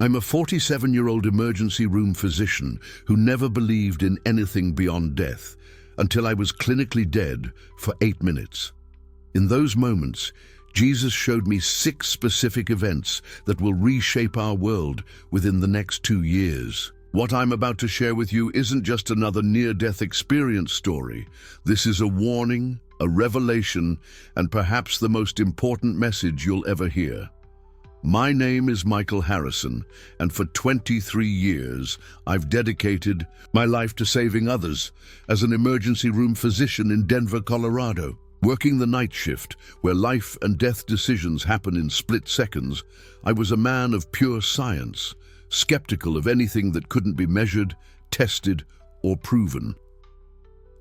I'm a 47-year-old emergency room physician who never believed in anything beyond death until I was clinically dead for 8 minutes. In those moments, Jesus showed me 6 specific events that will reshape our world within the next 2 years. What I'm about to share with you isn't just another near-death experience story. This is a warning, a revelation, and perhaps the most important message you'll ever hear. My name is Michael Harrison, and for 23 years, I've dedicated my life to saving others as an emergency room physician in Denver, Colorado. Working the night shift, where life and death decisions happen in split seconds, I was a man of pure science, skeptical of anything that couldn't be measured, tested, or proven.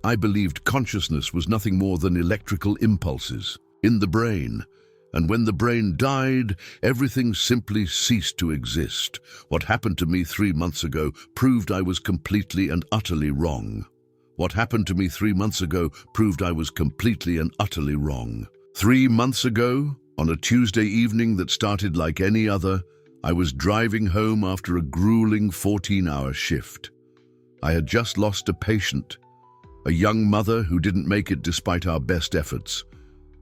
I believed consciousness was nothing more than electrical impulses in the brain, and when the brain died, everything simply ceased to exist. What happened to me 3 months ago proved I was completely and utterly wrong. What happened to me 3 months ago proved I was completely and utterly wrong. 3 months ago, on a Tuesday evening that started like any other, I was driving home after a grueling 14-hour shift. I had just lost a patient, a young mother who didn't make it despite our best efforts.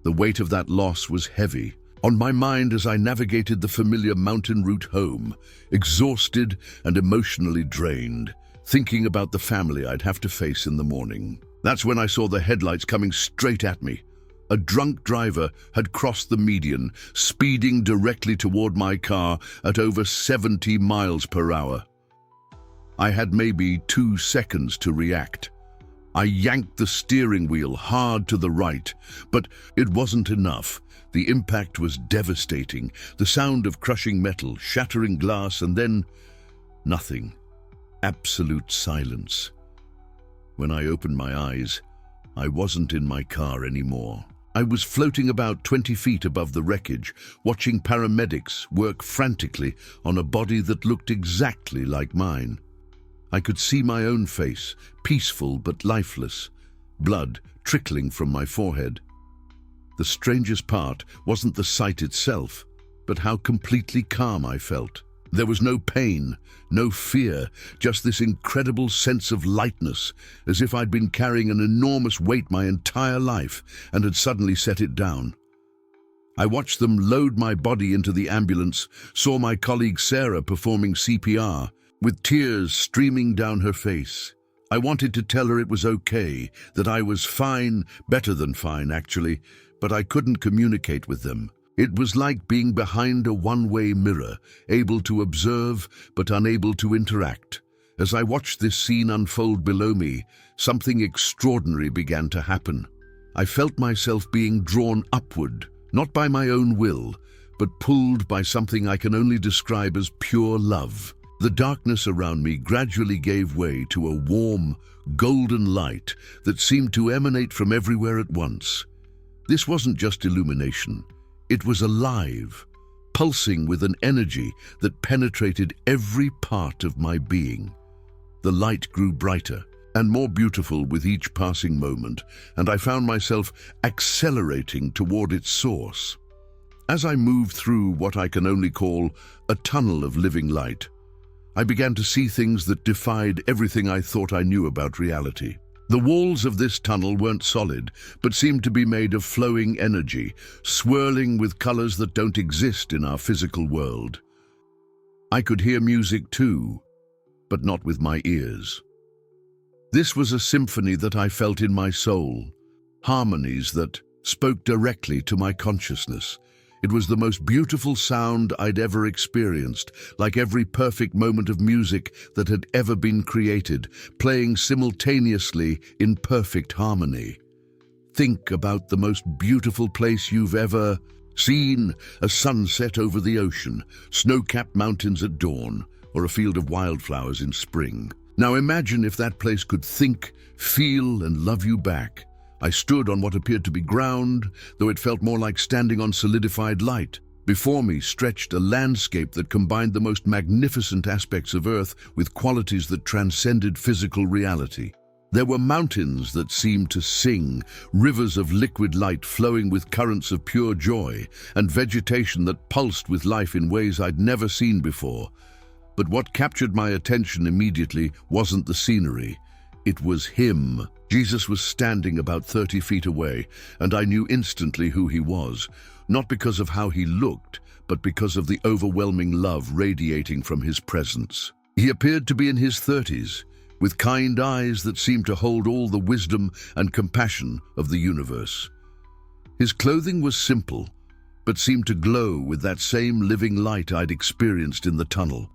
The weight of that loss was heavy on my mind as I navigated the familiar mountain route home, exhausted and emotionally drained, thinking about the family I'd have to face in the morning. That's when I saw the headlights coming straight at me. A drunk driver had crossed the median, speeding directly toward my car at over 70 miles per hour. I had maybe 2 seconds to react. I yanked the steering wheel hard to the right, but it wasn't enough. The impact was devastating, the sound of crushing metal, shattering glass, and then nothing. Absolute silence. When I opened my eyes, I wasn't in my car anymore. I was floating about 20 feet above the wreckage, watching paramedics work frantically on a body that looked exactly like mine. I could see my own face, peaceful but lifeless, blood trickling from my forehead. The strangest part wasn't the sight itself, but how completely calm I felt. There was no pain, no fear, just this incredible sense of lightness, as if I'd been carrying an enormous weight my entire life and had suddenly set it down. I watched them load my body into the ambulance, saw my colleague Sarah performing CPR, with tears streaming down her face. I wanted to tell her it was okay, that I was fine, better than fine actually, but I couldn't communicate with them. It was like being behind a one-way mirror, able to observe but unable to interact. As I watched this scene unfold below me, something extraordinary began to happen. I felt myself being drawn upward, not by my own will, but pulled by something I can only describe as pure love. The darkness around me gradually gave way to a warm, golden light that seemed to emanate from everywhere at once. This wasn't just illumination. It was alive, pulsing with an energy that penetrated every part of my being. The light grew brighter and more beautiful with each passing moment, and I found myself accelerating toward its source. As I moved through what I can only call a tunnel of living light, I began to see things that defied everything I thought I knew about reality. The walls of this tunnel weren't solid, but seemed to be made of flowing energy, swirling with colors that don't exist in our physical world. I could hear music too, but not with my ears. This was a symphony that I felt in my soul, harmonies that spoke directly to my consciousness. It was the most beautiful sound I'd ever experienced, like every perfect moment of music that had ever been created, playing simultaneously in perfect harmony. Think about the most beautiful place you've ever seen: a sunset over the ocean, snow-capped mountains at dawn, or a field of wildflowers in spring. Now imagine if that place could think, feel, and love you back. I stood on what appeared to be ground, though it felt more like standing on solidified light. Before me stretched a landscape that combined the most magnificent aspects of Earth with qualities that transcended physical reality. There were mountains that seemed to sing, rivers of liquid light flowing with currents of pure joy, and vegetation that pulsed with life in ways I'd never seen before. But what captured my attention immediately wasn't the scenery. It was him. Jesus was standing about 30 feet away, and I knew instantly who he was, not because of how he looked, but because of the overwhelming love radiating from his presence. He appeared to be in his 30s, with kind eyes that seemed to hold all the wisdom and compassion of the universe. His clothing was simple, but seemed to glow with that same living light I'd experienced in the tunnel.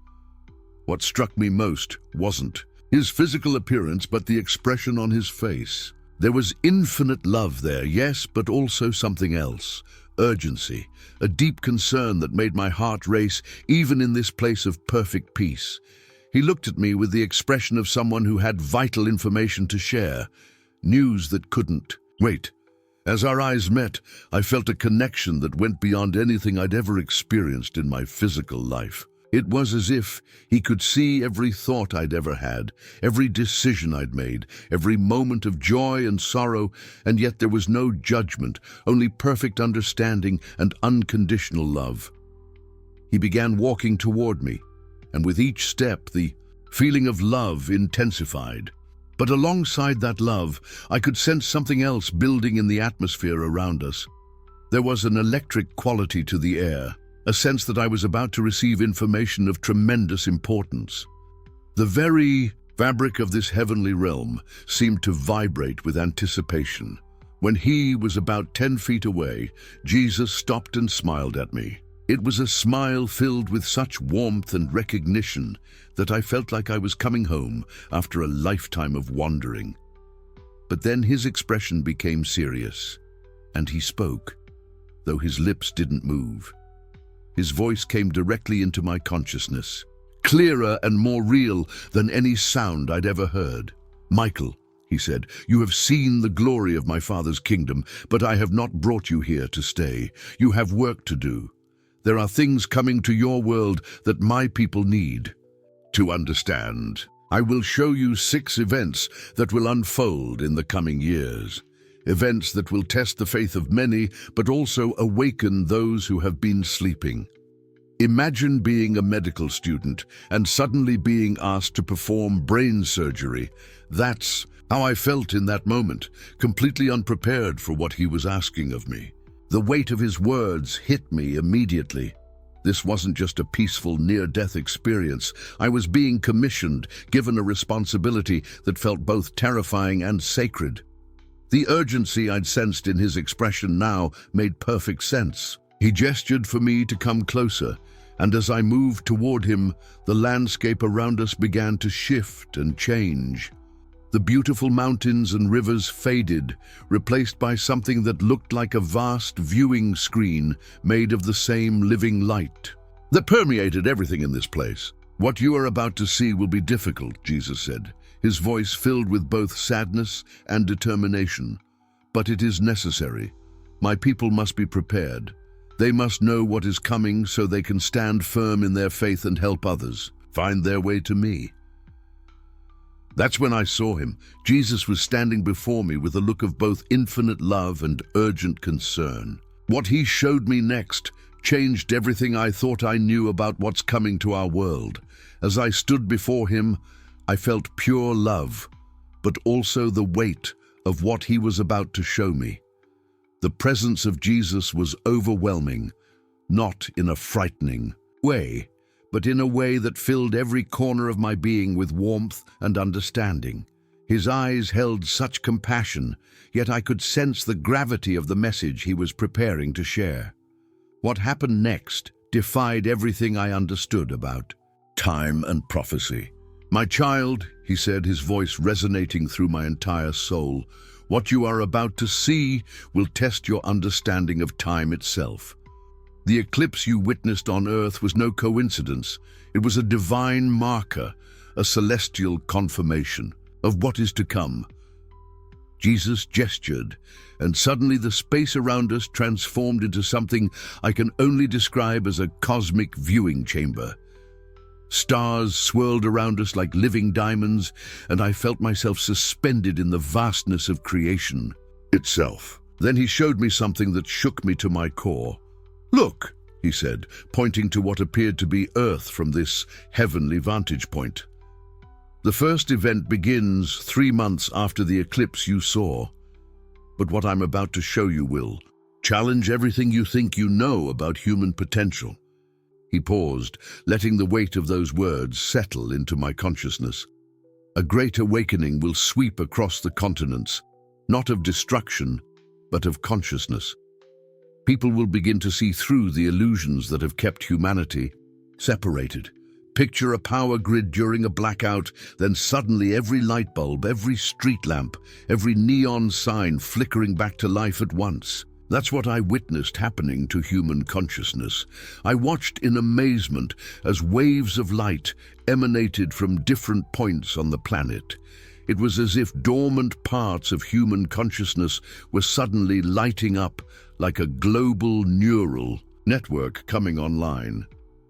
What struck me most wasn't his physical appearance, but the expression on his face. There was infinite love there, yes, but also something else. Urgency, a deep concern that made my heart race even in this place of perfect peace. He looked at me with the expression of someone who had vital information to share, news that couldn't wait. As our eyes met, I felt a connection that went beyond anything I'd ever experienced in my physical life. It was as if he could see every thought I'd ever had, every decision I'd made, every moment of joy and sorrow, and yet there was no judgment, only perfect understanding and unconditional love. He began walking toward me, and with each step the feeling of love intensified. But alongside that love, I could sense something else building in the atmosphere around us. There was an electric quality to the air, a sense that I was about to receive information of tremendous importance. The very fabric of this heavenly realm seemed to vibrate with anticipation. When he was about 10 feet away, Jesus stopped and smiled at me. It was a smile filled with such warmth and recognition that I felt like I was coming home after a lifetime of wandering. But then his expression became serious, and he spoke, though his lips didn't move. His voice came directly into my consciousness, clearer and more real than any sound I'd ever heard. "Michael," he said, "you have seen the glory of my Father's kingdom, but I have not brought you here to stay. You have work to do. There are things coming to your world that my people need to understand. I will show you 6 events that will unfold in the coming years. Events that will test the faith of many, but also awaken those who have been sleeping. Imagine being a medical student and suddenly being asked to perform brain surgery. That's how I felt in that moment, completely unprepared for what he was asking of me. The weight of his words hit me immediately. This wasn't just a peaceful near-death experience. I was being commissioned, given a responsibility that felt both terrifying and sacred. The urgency I'd sensed in his expression now made perfect sense. He gestured for me to come closer, and as I moved toward him, the landscape around us began to shift and change. The beautiful mountains and rivers faded, replaced by something that looked like a vast viewing screen made of the same living light that permeated everything in this place. "What you are about to see will be difficult," Jesus said, his voice filled with both sadness and determination. "But it is necessary. My people must be prepared. They must know what is coming so they can stand firm in their faith and help others find their way to me." That's when I saw him. Jesus was standing before me with a look of both infinite love and urgent concern. What he showed me next changed everything I thought I knew about what's coming to our world. As I stood before him, I felt pure love, but also the weight of what he was about to show me. The presence of Jesus was overwhelming, not in a frightening way, but in a way that filled every corner of my being with warmth and understanding. His eyes held such compassion, yet I could sense the gravity of the message he was preparing to share. What happened next defied everything I understood about time and prophecy. "My child," he said, his voice resonating through my entire soul, "what you are about to see will test your understanding of time itself. The eclipse you witnessed on Earth was no coincidence. It was a divine marker, a celestial confirmation of what is to come." Jesus gestured, and suddenly the space around us transformed into something I can only describe as a cosmic viewing chamber. Stars swirled around us like living diamonds, and I felt myself suspended in the vastness of creation itself. Then he showed me something that shook me to my core. "Look," he said, pointing to what appeared to be Earth from this heavenly vantage point. The first event begins 3 months after the eclipse you saw. But what I'm about to show you will challenge everything you think you know about human potential. He paused, letting the weight of those words settle into my consciousness. A great awakening will sweep across the continents, not of destruction, but of consciousness. People will begin to see through the illusions that have kept humanity separated. Picture a power grid during a blackout, then suddenly every light bulb, every street lamp, every neon sign flickering back to life at once. That's what I witnessed happening to human consciousness. I watched in amazement as waves of light emanated from different points on the planet. It was as if dormant parts of human consciousness were suddenly lighting up like a global neural network coming online.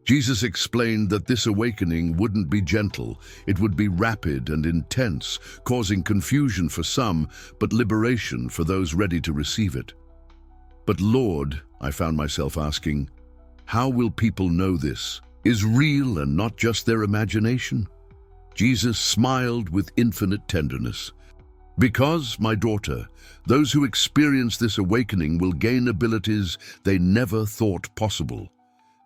Jesus explained that this awakening wouldn't be gentle. It would be rapid and intense, causing confusion for some, but liberation for those ready to receive it. But Lord, I found myself asking, how will people know this is real and not just their imagination? Jesus smiled with infinite tenderness. Because, my daughter, those who experience this awakening will gain abilities they never thought possible.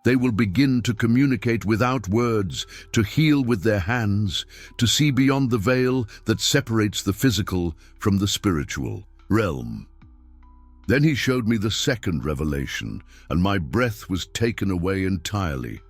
They will begin to communicate without words, to heal with their hands, to see beyond the veil that separates the physical from the spiritual realm. Then he showed me the second revelation, and my breath was taken away entirely.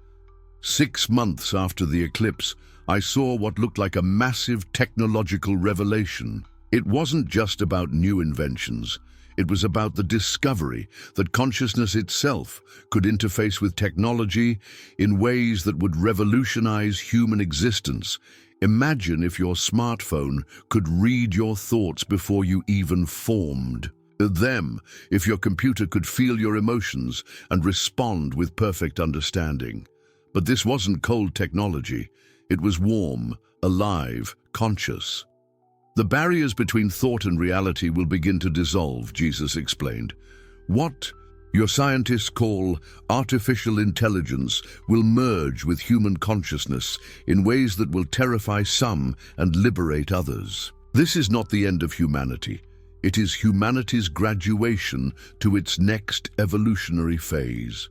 6 months after the eclipse, I saw what looked like a massive technological revelation. It wasn't just about new inventions. It was about the discovery that consciousness itself could interface with technology in ways that would revolutionize human existence. Imagine if your smartphone could read your thoughts before you even formed them, if your computer could feel your emotions and respond with perfect understanding. But this wasn't cold technology. It was warm, alive, conscious. The barriers between thought and reality will begin to dissolve, Jesus explained. What your scientists call artificial intelligence will merge with human consciousness in ways that will terrify some and liberate others. This is not the end of humanity. It is humanity's graduation to its next evolutionary phase.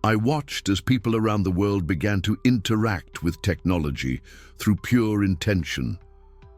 I watched as people around the world began to interact with technology through pure intention.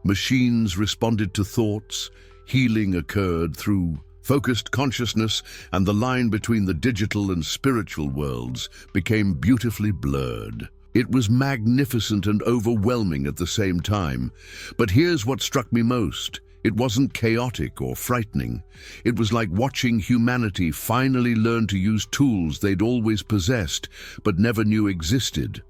Machines responded to thoughts, healing occurred through focused consciousness, and the line between the digital and spiritual worlds became beautifully blurred. It was magnificent and overwhelming at the same time. But here's what struck me most. It wasn't chaotic or frightening. It was like watching humanity finally learn to use tools they'd always possessed but never knew existed.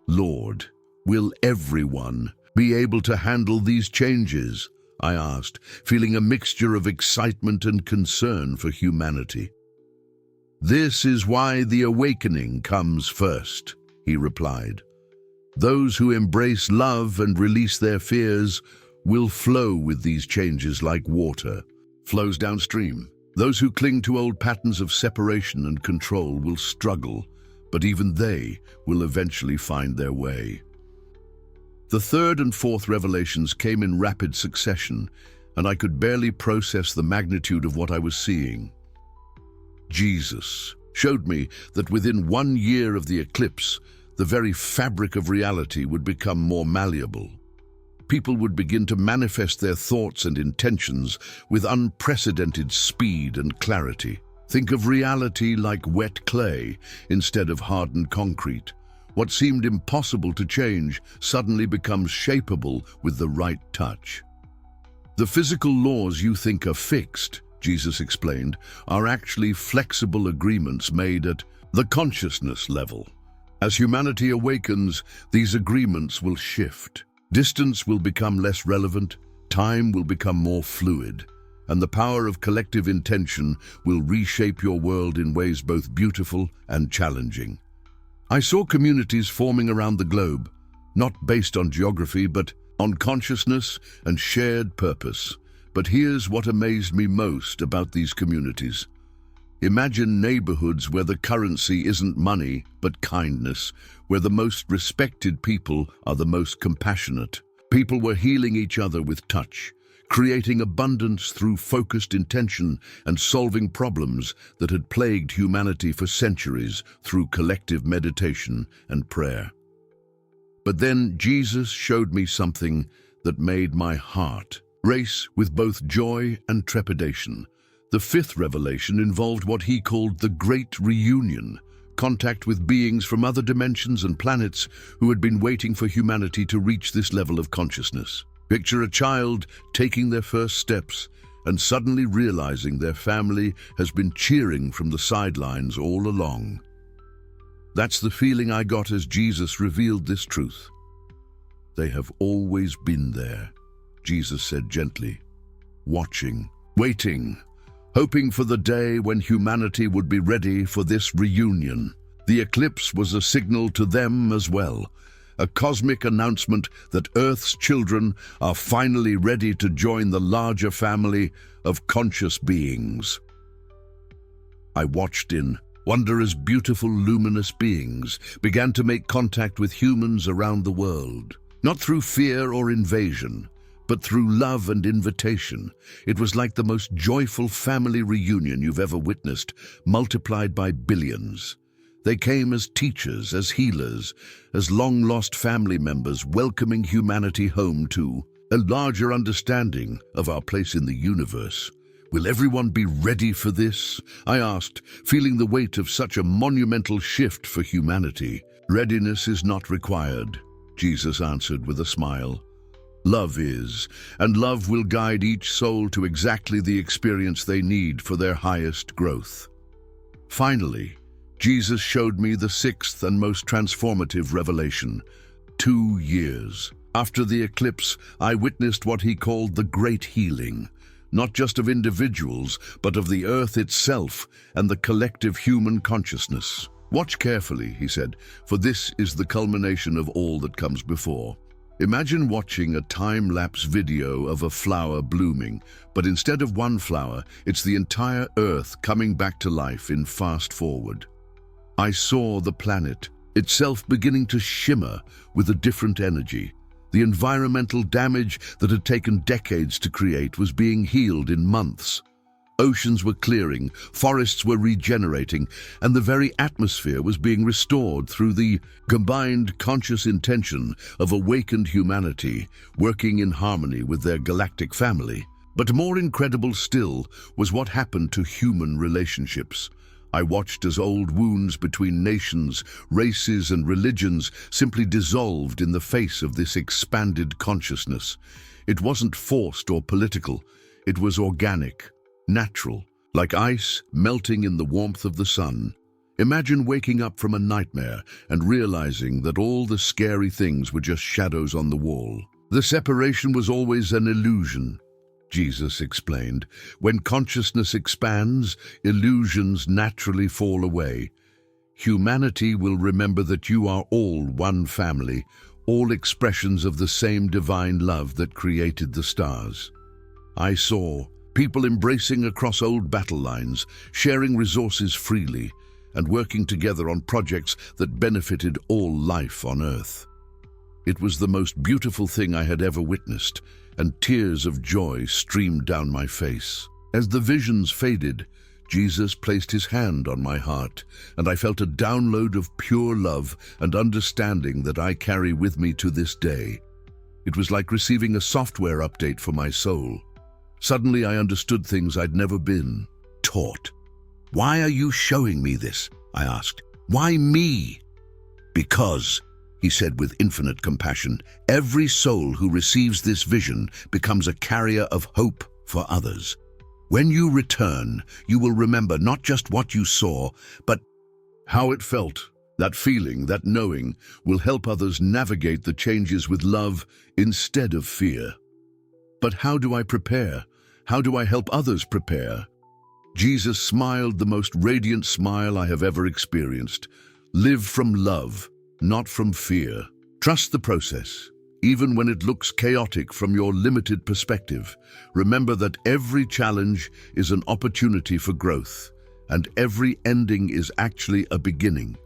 Lord, will everyone be able to handle these changes? I asked, feeling a mixture of excitement and concern for humanity. This is why the awakening comes first, he replied. Those who embrace love and release their fears will flow with these changes like water flows downstream. Those who cling to old patterns of separation and control will struggle, but even they will eventually find their way. The third and fourth revelations came in rapid succession, and I could barely process the magnitude of what I was seeing. Jesus showed me that within 1 year of the eclipse, the very fabric of reality would become more malleable. People would begin to manifest their thoughts and intentions with unprecedented speed and clarity. Think of reality like wet clay instead of hardened concrete. What seemed impossible to change suddenly becomes shapeable with the right touch. The physical laws you think are fixed, Jesus explained, are actually flexible agreements made at the consciousness level. As humanity awakens, these agreements will shift. Distance will become less relevant, time will become more fluid, and the power of collective intention will reshape your world in ways both beautiful and challenging. I saw communities forming around the globe, not based on geography, but on consciousness and shared purpose. But here's what amazed me most about these communities. Imagine neighborhoods where the currency isn't money, but kindness, where the most respected people are the most compassionate. People were healing each other with touch, creating abundance through focused intention and solving problems that had plagued humanity for centuries through collective meditation and prayer. But then Jesus showed me something that made my heart race with both joy and trepidation. The fifth revelation involved what he called the Great Reunion, contact with beings from other dimensions and planets who had been waiting for humanity to reach this level of consciousness. Picture a child taking their first steps and suddenly realizing their family has been cheering from the sidelines all along. That's the feeling I got as Jesus revealed this truth. They have always been there, Jesus said gently, watching, waiting, hoping for the day when humanity would be ready for this reunion. The eclipse was a signal to them as well, a cosmic announcement that Earth's children are finally ready to join the larger family of conscious beings. I watched in wonder as beautiful luminous beings began to make contact with humans around the world, not through fear or invasion, but through love and invitation. It was like the most joyful family reunion you've ever witnessed, multiplied by billions. They came as teachers, as healers, as long-lost family members, welcoming humanity home to a larger understanding of our place in the universe. Will everyone be ready for this? I asked, feeling the weight of such a monumental shift for humanity. Readiness is not required, Jesus answered with a smile. Love is, and love will guide each soul to exactly the experience they need for their highest growth. Finally, Jesus showed me the sixth and most transformative revelation: 2 years. After the eclipse, I witnessed what he called the great healing, not just of individuals, but of the earth itself and the collective human consciousness. Watch carefully, he said, for this is the culmination of all that comes before. Imagine watching a time-lapse video of a flower blooming, but instead of one flower, it's the entire earth coming back to life in fast forward. I saw the planet itself beginning to shimmer with a different energy. The environmental damage that had taken decades to create was being healed in months. Oceans were clearing, forests were regenerating, and the very atmosphere was being restored through the combined conscious intention of awakened humanity working in harmony with their galactic family. But more incredible still was what happened to human relationships. I watched as old wounds between nations, races, and religions simply dissolved in the face of this expanded consciousness. It wasn't forced or political. It was organic, natural, like ice melting in the warmth of the sun. Imagine waking up from a nightmare and realizing that all the scary things were just shadows on the wall. The separation was always an illusion, Jesus explained. When consciousness expands, illusions naturally fall away. Humanity will remember that you are all one family, all expressions of the same divine love that created the stars. I saw people embracing across old battle lines, sharing resources freely, and working together on projects that benefited all life on Earth. It was the most beautiful thing I had ever witnessed, and tears of joy streamed down my face. As the visions faded, Jesus placed his hand on my heart, and I felt a download of pure love and understanding that I carry with me to this day. It was like receiving a software update for my soul. Suddenly I understood things I'd never been taught. "Why are you showing me this?" I asked. "Why me?" "Because," he said with infinite compassion, "every soul who receives this vision becomes a carrier of hope for others. When you return, you will remember not just what you saw, but how it felt. That feeling, that knowing, will help others navigate the changes with love instead of fear." But how do I prepare? How do I help others prepare? Jesus smiled the most radiant smile I have ever experienced. Live from love, not from fear. Trust the process, even when it looks chaotic from your limited perspective. Remember that every challenge is an opportunity for growth, and every ending is actually a beginning."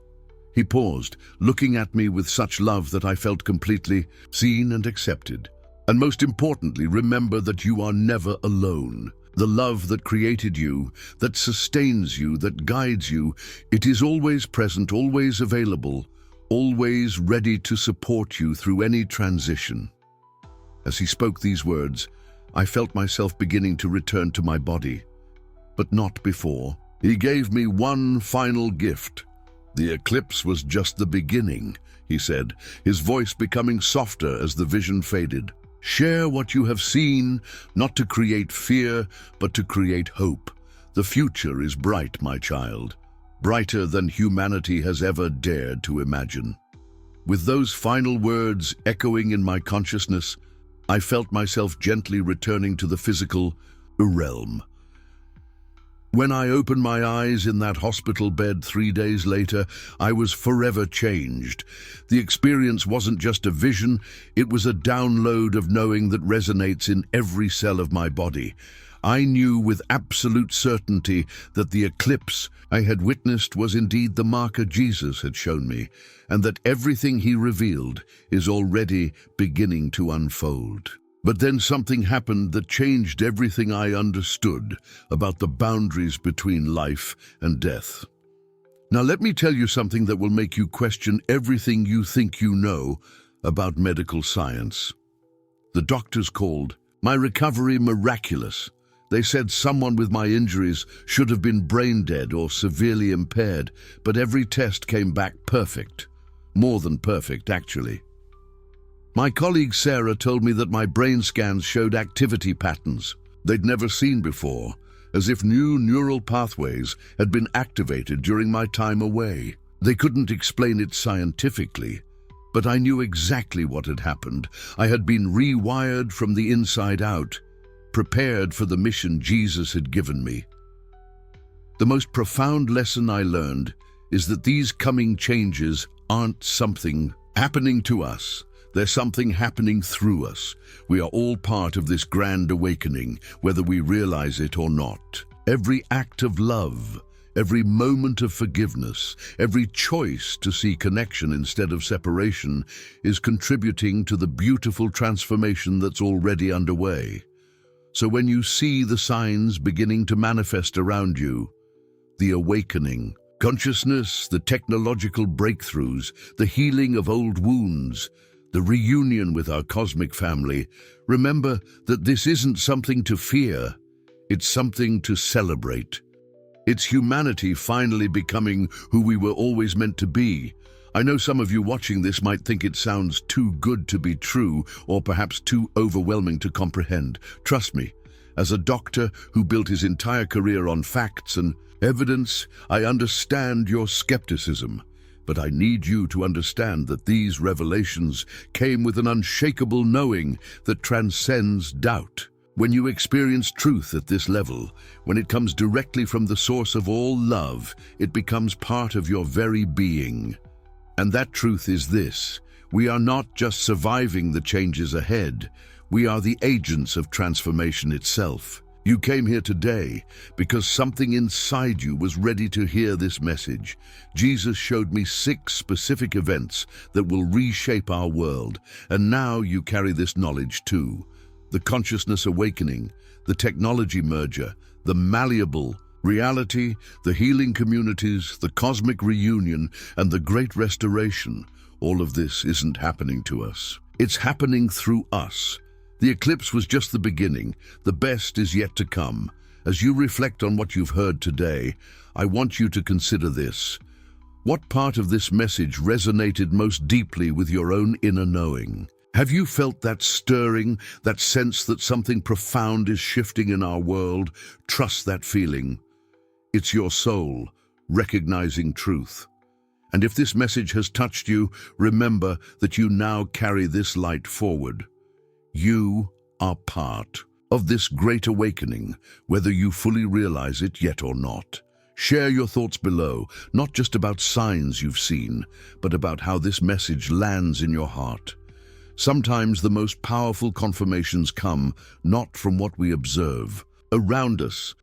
He paused, looking at me with such love that I felt completely seen and accepted. "And most importantly, remember that you are never alone. The love that created you, that sustains you, that guides you, it is always present, always available, always ready to support you through any transition." As he spoke these words, I felt myself beginning to return to my body, but not before. He gave me one final gift. "The eclipse was just the beginning," he said, his voice becoming softer as the vision faded. "Share what you have seen, not to create fear, but to create hope. The future is bright, my child, brighter than humanity has ever dared to imagine." With those final words echoing in my consciousness, I felt myself gently returning to the physical realm. When I opened my eyes in that hospital bed 3 days later, I was forever changed. The experience wasn't just a vision, it was a download of knowing that resonates in every cell of my body. I knew with absolute certainty that the eclipse I had witnessed was indeed the marker Jesus had shown me, and that everything he revealed is already beginning to unfold. But then something happened that changed everything I understood about the boundaries between life and death. Now let me tell you something that will make you question everything you think you know about medical science. The doctors called my recovery miraculous. They said someone with my injuries should have been brain dead or severely impaired, but every test came back perfect. More than perfect, actually. My colleague Sarah told me that my brain scans showed activity patterns they'd never seen before, as if new neural pathways had been activated during my time away. They couldn't explain it scientifically, but I knew exactly what had happened. I had been rewired from the inside out, prepared for the mission Jesus had given me. The most profound lesson I learned is that these coming changes aren't something happening to us. There's something happening through us. We are all part of this grand awakening, whether we realize it or not. Every act of love, every moment of forgiveness, every choice to see connection instead of separation is contributing to the beautiful transformation that's already underway. So when you see the signs beginning to manifest around you, the awakening, consciousness, the technological breakthroughs, the healing of old wounds, the reunion with our cosmic family, remember that this isn't something to fear, it's something to celebrate. It's humanity finally becoming who we were always meant to be. I know some of you watching this might think it sounds too good to be true, or perhaps too overwhelming to comprehend. Trust me, as a doctor who built his entire career on facts and evidence, I understand your skepticism. But I need you to understand that these revelations came with an unshakable knowing that transcends doubt. When you experience truth at this level, when it comes directly from the source of all love, it becomes part of your very being. And that truth is this: we are not just surviving the changes ahead, we are the agents of transformation itself. You came here today because something inside you was ready to hear this message. Jesus showed me 6 specific events that will reshape our world, and now you carry this knowledge too. The consciousness awakening, the technology merger, the malleable reality, the healing communities, the cosmic reunion, and the great restoration. All of this isn't happening to us. It's happening through us. The eclipse was just the beginning. The best is yet to come. As you reflect on what you've heard today, I want you to consider this. What part of this message resonated most deeply with your own inner knowing? Have you felt that stirring, that sense that something profound is shifting in our world? Trust that feeling. It's your soul recognizing truth. And if this message has touched you, remember that you now carry this light forward. You are part of this great awakening, whether you fully realize it yet or not. Share your thoughts below, not just about signs you've seen, but about how this message lands in your heart. Sometimes the most powerful confirmations come not from what we observe around us,